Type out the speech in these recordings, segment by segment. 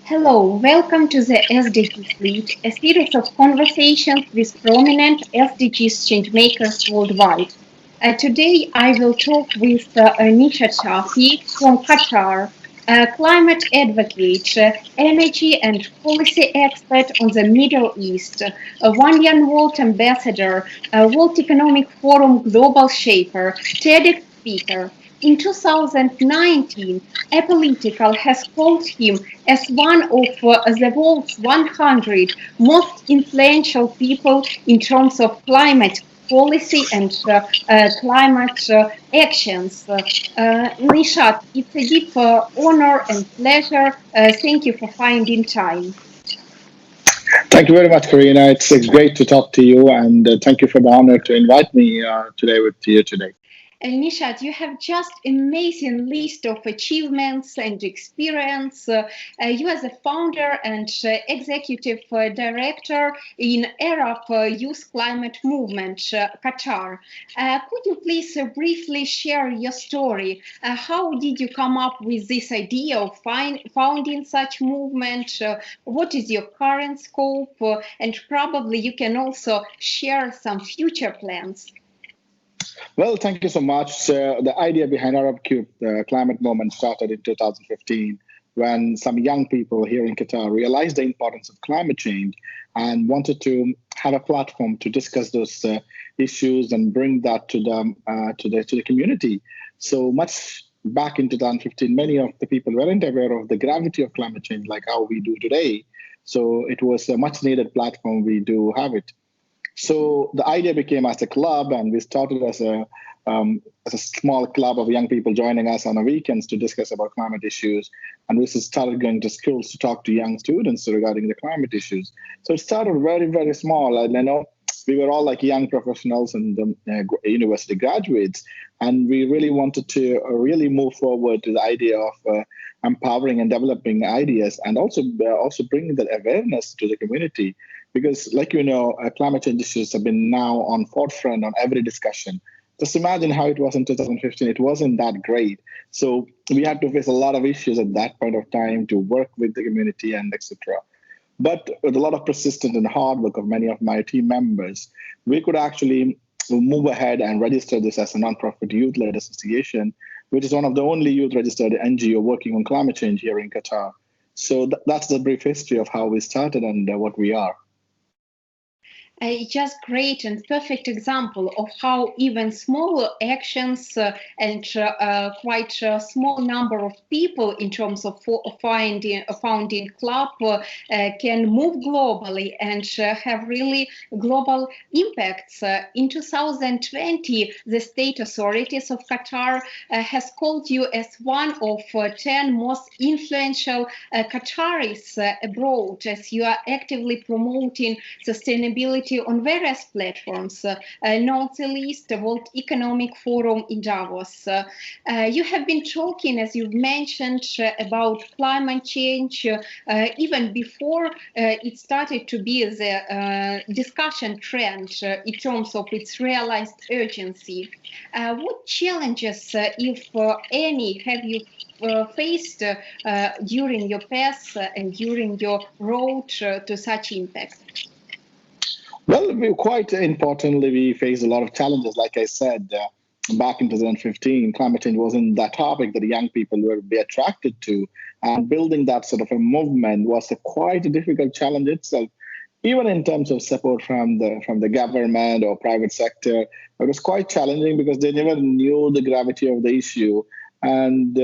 Hello, welcome to the SDGs Lead, a series of conversations with prominent SDGs changemakers worldwide. Today, I will talk with Neeshad Shafi from Qatar, a climate advocate, energy and policy expert on the Middle East, a one-year World Ambassador, a World Economic Forum Global Shaper, TEDx Speaker. In 2019, Apolitical has called him as one of the world's 100 most influential people in terms of climate policy and climate actions. Nishat, it's a deep honor and pleasure. Thank you for finding time. Thank you very much, Karina. It's great to talk to you, and thank you for the honor to invite me today with you today. Neeshad, you have just amazing list of achievements and experience. You as a founder and executive director in Arab Youth Climate Movement, Qatar. Could you please briefly share your story? How did you come up with this idea of founding such movement? What is your current scope? And probably you can also share some future plans. Well, thank you so much. The idea behind Arab Cube, the climate movement, started in 2015 when some young people here in Qatar realized the importance of climate change and wanted to have a platform to discuss those issues and bring that to the community. So much back in 2015, many of the people weren't aware of the gravity of climate change like how we do today. So it was a much needed platform. We do have it. So the idea became as a club, and we started as a small club of young people joining us on the weekends to discuss about climate issues. And we started going to schools to talk to young students regarding the climate issues. So it started very, very small. And we were all like young professionals and university graduates, and we really wanted to really move forward to the idea of empowering and developing ideas, and also bringing that awareness to the community. Because, like climate change issues have been now on forefront on every discussion. Just imagine how it was in 2015. It wasn't that great. So we had to face a lot of issues at that point of time to work with the community and etc. But with a lot of persistence and hard work of many of my team members, we could actually move ahead and register this as a nonprofit youth-led association, which is one of the only youth-registered NGO working on climate change here in Qatar. So that's the brief history of how we started and what we are. Just great and perfect example of how even small actions and quite a small number of people in terms of founding club can move globally and have really global impacts. In 2020, the State Authorities of Qatar has called you as one of 10 most influential Qataris abroad, as you are actively promoting sustainability on various platforms, not the least the World Economic Forum in Davos. You have been talking, as you've mentioned, about climate change even before it started to be the discussion trend in terms of its realized urgency. What challenges, if any, have you faced during your path and during your road to such impact? Well, quite importantly, we faced a lot of challenges. Like I said, back in 2015, climate change wasn't that topic that young people would be attracted to. And building that sort of a movement was quite a difficult challenge itself. Even in terms of support from the government or private sector, it was quite challenging because they never knew the gravity of the issue. And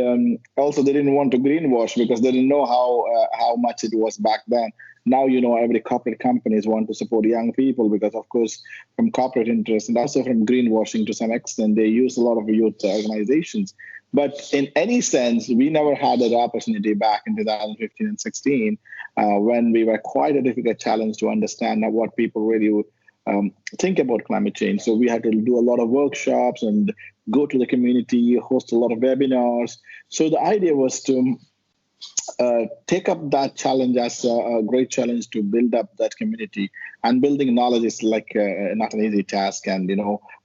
also, they didn't want to greenwash because they didn't know how much it was back then. Now, every corporate companies want to support young people because, of course, from corporate interests and also from greenwashing to some extent, they use a lot of youth organizations. But in any sense, we never had that opportunity back in 2015 and 16 when we were quite a difficult challenge to understand what people really think about climate change. So we had to do a lot of workshops and go to the community, host a lot of webinars. So the idea was to take up that challenge as a great challenge to build up that community. And building knowledge is like not an easy task. And,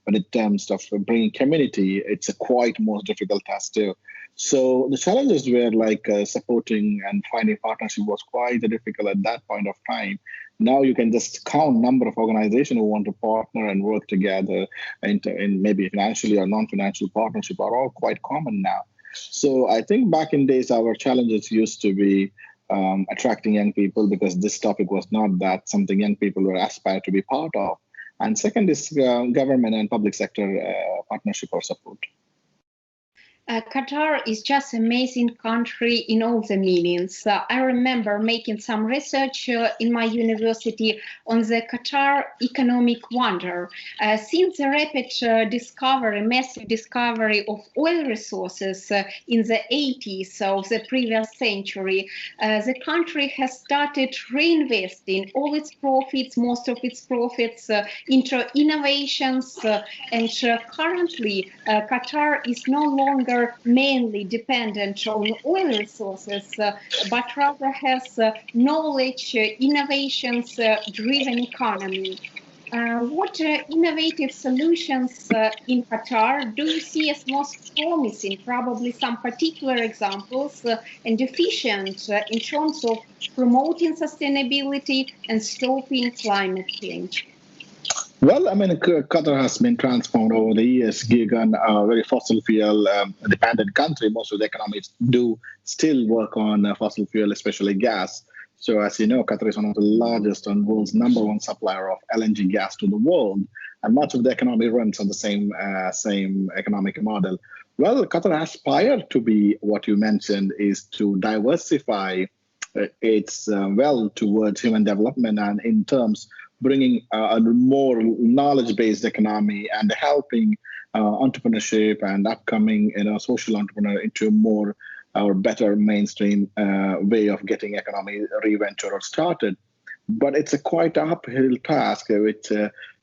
when in terms of bringing community, it's a quite most difficult task too. So the challenges were like supporting and finding partnership was quite difficult at that point of time. Now you can just count number of organizations who want to partner and work together in maybe financially or non-financial partnership are all quite common now. So I think back in days, our challenges used to be attracting young people because this topic was not that something young people were aspired to be part of. And second is government and public sector partnership or support. Qatar is just an amazing country in all the meanings. I remember making some research in my university on the Qatar economic wonder. Since the rapid discovery, massive discovery of oil resources in the 80s of the previous century, the country has started reinvesting all its profits, most of its profits, into innovations. And currently, Qatar is no longer mainly dependent on oil resources, but rather has knowledge, innovations-driven economy. What innovative solutions in Qatar do you see as most promising? Probably some particular examples and efficient in terms of promoting sustainability and stopping climate change. Well, I mean, Qatar has been transformed over the years, given a very fossil fuel dependent country. Most of the economies do still work on fossil fuel, especially gas. So as you know, Qatar is one of the largest and world's #1 supplier of LNG gas to the world. And much of the economy runs on the same economic model. Well, Qatar aspired to be what you mentioned is to diversify its well towards human development and in terms bringing a more knowledge-based economy and helping entrepreneurship and upcoming social entrepreneur into more or better mainstream way of getting economy reventure or started. But it's a quite uphill task, which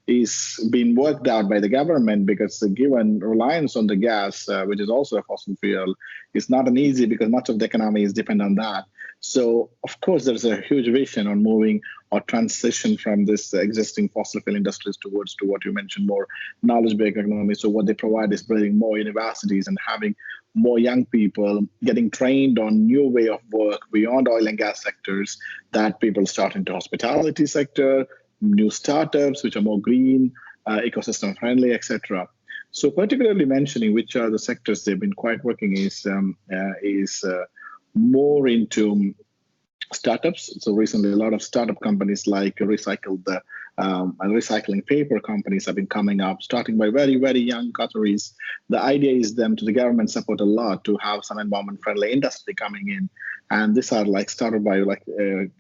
is being worked out by the government because given reliance on the gas, which is also a fossil fuel, is not an easy because much of the economy is dependent on that. So, of course, there's a huge vision on moving or transition from this existing fossil fuel industries towards to what you mentioned, more knowledge-based economy. So what they provide is building more universities and having more young people getting trained on new way of work beyond oil and gas sectors that people start into hospitality sector, new startups, which are more green, ecosystem friendly, etc. So particularly mentioning which are the sectors they've been quite working is more into startups. So recently, a lot of startup companies like recycling paper companies have been coming up, starting by very, very young Qataris. The idea is them to the government support a lot to have some environment-friendly industry coming in. And these are like started by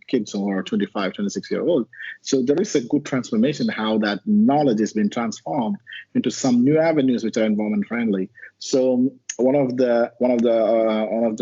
kids who are 25, 26 years old. So there is a good transformation how that knowledge has been transformed into some new avenues which are environment-friendly. So one of the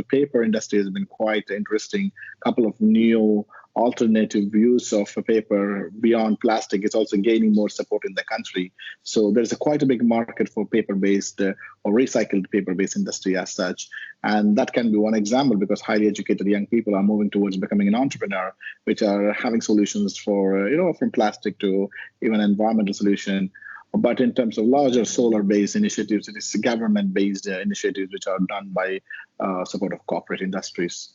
paper industry has been quite interesting. A couple of new alternative use of paper beyond plastic is also gaining more support in the country. So there's quite a big market for paper-based or recycled paper-based industry as such. And that can be one example because highly educated young people are moving towards becoming an entrepreneur, which are having solutions for, from plastic to even environmental solution. But in terms of larger solar-based initiatives, it is government-based initiatives which are done by support of corporate industries.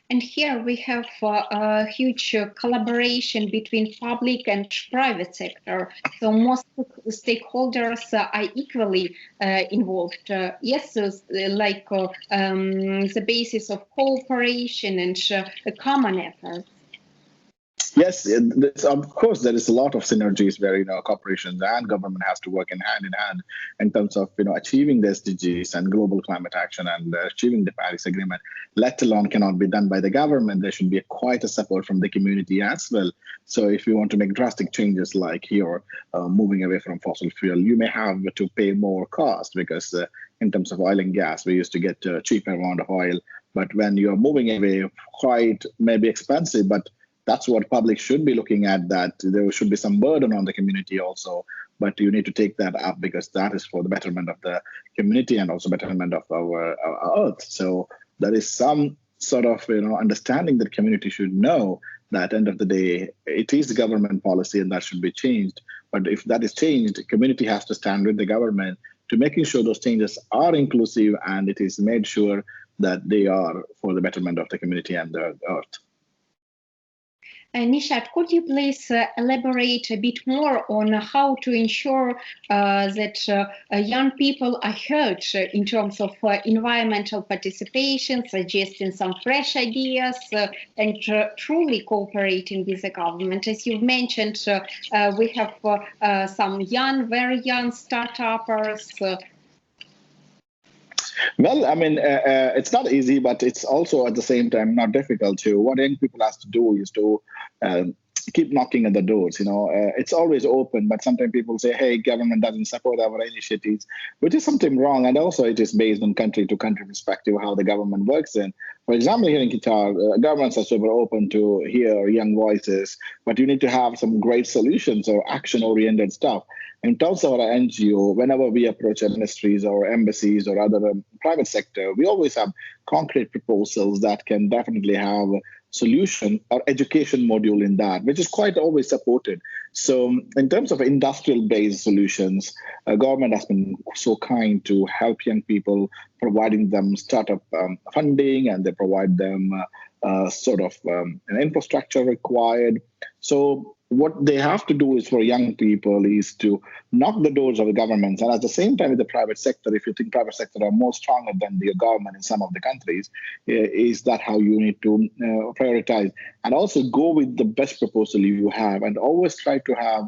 And here we have a huge collaboration between public and private sector. So most stakeholders are equally involved. Yes, like the basis of cooperation and a common effort. Yes, of course, there is a lot of synergies where corporations and government has to work in hand in terms of achieving the SDGs and global climate action and achieving the Paris Agreement. Let alone cannot be done by the government. There should be quite a support from the community as well. So if you want to make drastic changes like here, moving away from fossil fuel, you may have to pay more cost because in terms of oil and gas, we used to get a cheaper amount of oil. But when you're moving away, quite maybe expensive, but that's what public should be looking at, that there should be some burden on the community also. But you need to take that up because that is for the betterment of the community and also betterment of our earth. So there is some sort of understanding that community should know that at the end of the day, it is the government policy and that should be changed. But if that is changed, the community has to stand with the government to making sure those changes are inclusive and it is made sure that they are for the betterment of the community and the earth. Neeshad, could you please elaborate a bit more on how to ensure that young people are heard in terms of environmental participation, suggesting some fresh ideas, and truly cooperating with the government? As you've mentioned, we have some young, very young startups. Well, I mean, it's not easy, but it's also at the same time not difficult too. What young people have to do is to keep knocking at the doors. It's always open, but sometimes people say, hey, government doesn't support our initiatives, which is something wrong. And also it is based on country to country perspective, how the government works in. For example, here in Qatar, governments are super open to hear young voices, but you need to have some great solutions or action-oriented stuff. In terms of our NGO, whenever we approach ministries or embassies or other private sector, we always have concrete proposals that can definitely have a solution or education module in that, which is quite always supported. So in terms of industrial-based solutions, government has been so kind to help young people, providing them startup funding, and they provide them an infrastructure required. So what they have to do is for young people is to knock the doors of the governments, and at the same time with the private sector, if you think private sector are more stronger than the government in some of the countries, is that how you need to prioritize and also go with the best proposal you have and always try to have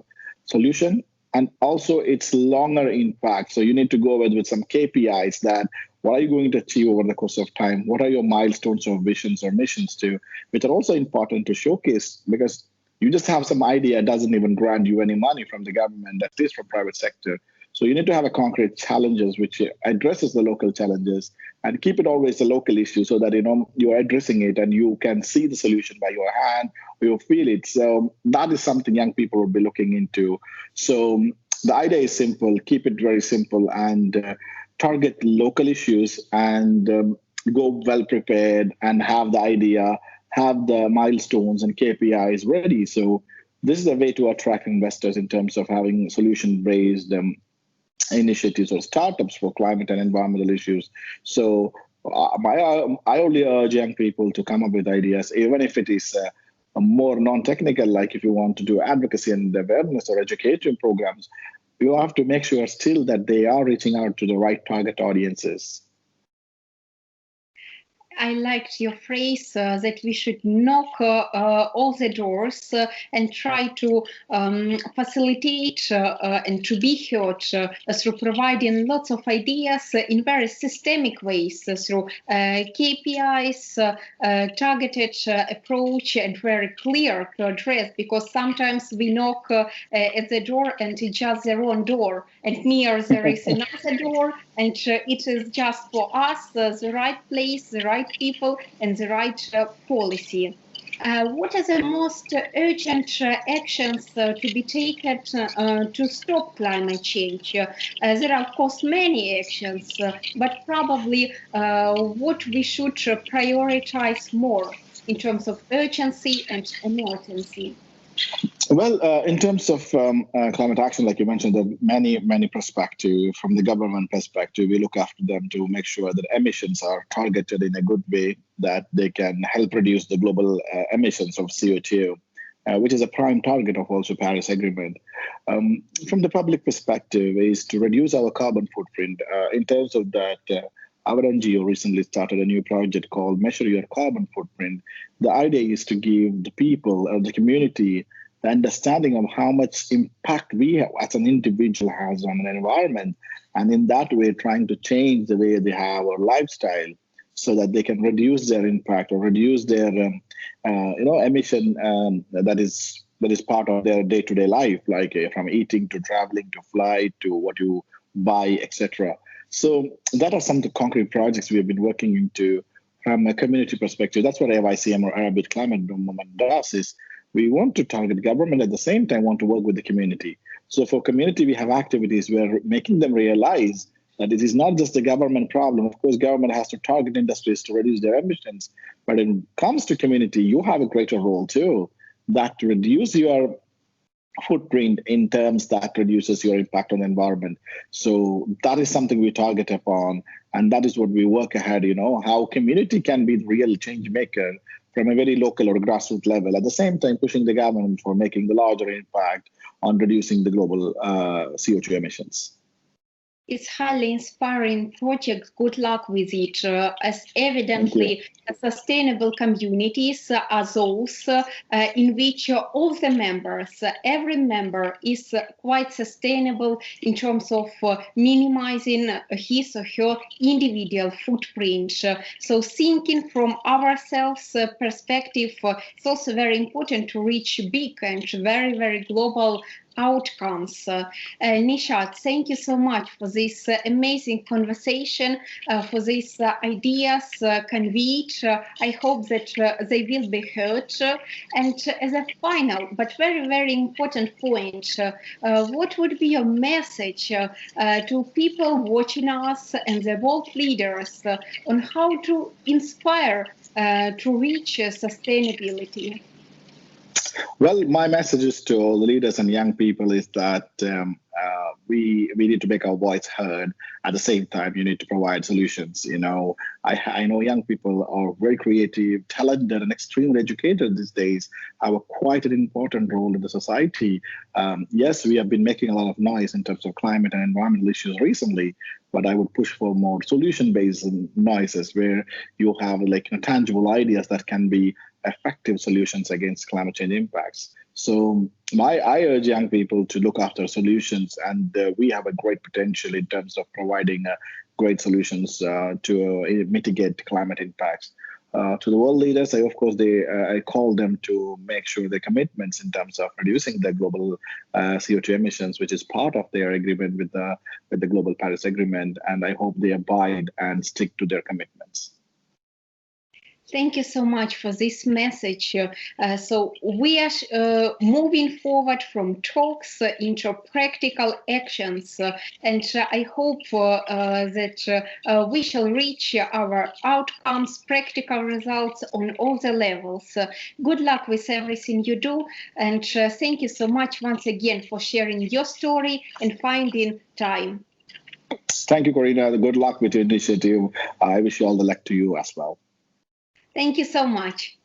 solution. And also it's longer impact. So you need to go with some KPIs that what are you going to achieve over the course of time? What are your milestones or visions or missions too, which are also important to showcase, because you just have some idea, doesn't even grant you any money from the government, at least from private sector. So you need to have a concrete challenges which addresses the local challenges and keep it always a local issue so that you're addressing it and you can see the solution by your hand or you feel it. So that is something young people will be looking into. So the idea is simple, keep it very simple and target local issues and go well prepared and have the idea, have the milestones and KPIs ready. So this is a way to attract investors in terms of having solution-based initiatives or startups for climate and environmental issues. So I only urge young people to come up with ideas, even if it is a more non-technical, like if you want to do advocacy and awareness or education programs, you have to make sure still that they are reaching out to the right target audiences. I liked your phrase that we should knock all the doors and try to facilitate and to be heard through providing lots of ideas in very systemic ways through KPIs, targeted approach, and very clear to address, because sometimes we knock at the door and it's just the wrong door, and near there is another door, and it is just for us the right place, the right people, and the right policy. What are the most urgent actions to be taken to stop climate change? There are, of course, many actions, but probably what we should prioritize more in terms of urgency and emergency. Well, in terms of climate action, like you mentioned, there are many perspectives. From the government perspective, we look after them to make sure that emissions are targeted in a good way, that they can help reduce the global emissions of CO2, which is a prime target of also Paris Agreement. From the public perspective is to reduce our carbon footprint. In terms of that, our NGO recently started a new project called Measure Your Carbon Footprint. The idea is to give the people or the community the understanding of how much impact we have as an individual has on an environment, and in that way trying to change the way they have our lifestyle so that they can reduce their impact or reduce their emission that is part of their day-to-day life, like from eating to traveling to flight to what you buy, etc. So that are some of the concrete projects we have been working into from a community perspective. That's what AYCM or Arabic Climate Movement does, is we want to target government, at the same time want to work with the community. So for community, we have activities where making them realize that it is not just a government problem. Of course, government has to target industries to reduce their emissions. But when it comes to community, you have a greater role too, that to reduce your footprint in terms that reduces your impact on the environment. So that is something we target upon, and that is what we work ahead, how community can be the real change maker from a very local or grassroots level, at the same time pushing the government for making the larger impact on reducing the global CO2 emissions. It's highly inspiring project. Good luck with it. As evidently, sustainable communities are those in which all the members, every member is quite sustainable in terms of minimizing his or her individual footprint. So thinking from ourselves perspective, it's also very important to reach big and very, very global outcomes. Neeshad, thank you so much for this amazing conversation, for these ideas conveyed. I hope that they will be heard. And as a final but very, very important point, what would be your message to people watching us and the world leaders on how to inspire to reach sustainability? Well, my message is to all the leaders and young people is that we need to make our voice heard. At the same time, you need to provide solutions. I know young people are very creative, talented, and extremely educated these days, have quite an important role in the society. Yes, we have been making a lot of noise in terms of climate and environmental issues recently, but I would push for more solution-based noises where you have tangible ideas that can be effective solutions against climate change impacts. So I urge young people to look after solutions, and we have a great potential in terms of providing great solutions to mitigate climate impacts. To the world leaders, I call them to make sure their commitments in terms of reducing the global CO2 emissions, which is part of their agreement with the Global Paris Agreement, and I hope they abide and stick to their commitments. Thank you so much for this message. So we are moving forward from talks into practical actions, and I hope that we shall reach our outcomes, practical results on all the levels. Good luck with everything you do, and thank you so much once again for sharing your story and finding time. Thank you, Karina. Good luck with your initiative. I wish you all the luck to you as well. Thank you so much.